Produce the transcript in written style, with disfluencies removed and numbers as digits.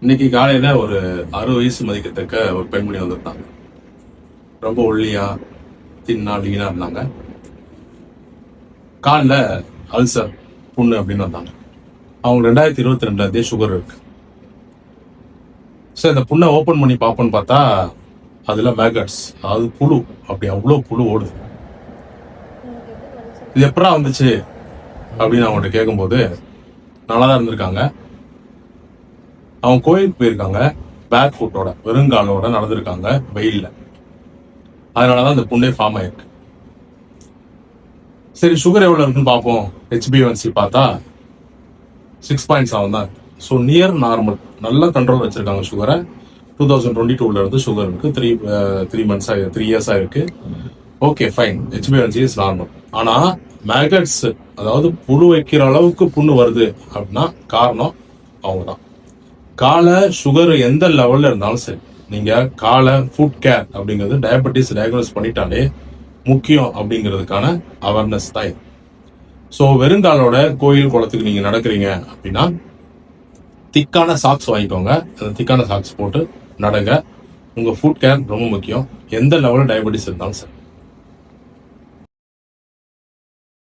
இன்னைக்கு காலையில ஒரு 60 வயசு மதிக்கத்தக்க ஒரு பெண்மணி வந்திருந்தாங்க. ரொம்ப ஒல்லியா தின்னா லீனா இருந்தாங்க. காலில் அல்சர் புண்ணு அப்படின்னு வந்தாங்க. அவங்க 2022 சுகர் இருக்கு. சார் இந்த புண்ணை ஓப்பன் பண்ணி பார்ப்போன்னு பார்த்தா அதில் மேகட்ஸ், அதாவது புழு, அப்படி அவ்வளோ புழு ஓடுது. இது எப்படா வந்துச்சு அப்படின்னு அவங்கள்ட்ட கேட்கும்போது நல்லா தான் இருந்திருக்காங்க. அவங்க கோயிலுக்கு போயிருக்காங்க, பேக் ஃபுட்டோட வெறுங்காலோட நடந்திருக்காங்க வெயில்ல. அதனாலதான் இந்த புண்ணே ஃபார்ம் ஆயிருக்கு. சரி, சுகர் எவ்வளவு இருக்குன்னு பார்ப்போம். HbA1c பார்த்தா 6.7 தான் இருக்கு. ஸோ நியர் நார்மல், நல்ல கண்ட்ரோல் வச்சிருக்காங்க சுகரை. 2022 இருந்து சுகர் இருக்கு. 3 இயர்ஸ் ஆயிருக்கு. Okay fine, HbA1c is normal. ஆனா மேகட்ஸ், அதாவது புழு வைக்கிற அளவுக்கு புண்ணு வருது அப்படின்னா காரணம் அவங்க தான். காலை சுகர் எந்த லெவல்ல இருந்தாலும் சரி, நீங்க காலை ஃபுட் கேர் அப்படிங்கிறது டயபெட்டிஸ் டயக்னோஸ் பண்ணிட்டாலே முக்கியம் அப்படிங்கிறதுக்கான அவேர்னஸ் தான் இது. ஸோ வெறுங்காலோட கோயில் குளத்துக்கு நீங்க நடக்கிறீங்க அப்படின்னா திக்கான சாக்ஸ் வாங்கிக்கோங்க. அந்த திக்கான சாக்ஸ் போட்டு நடங்க. உங்க ஃபுட் கேர் ரொம்ப முக்கியம், எந்த லெவலில் டயபெட்டிஸ் இருந்தாலும் சரி.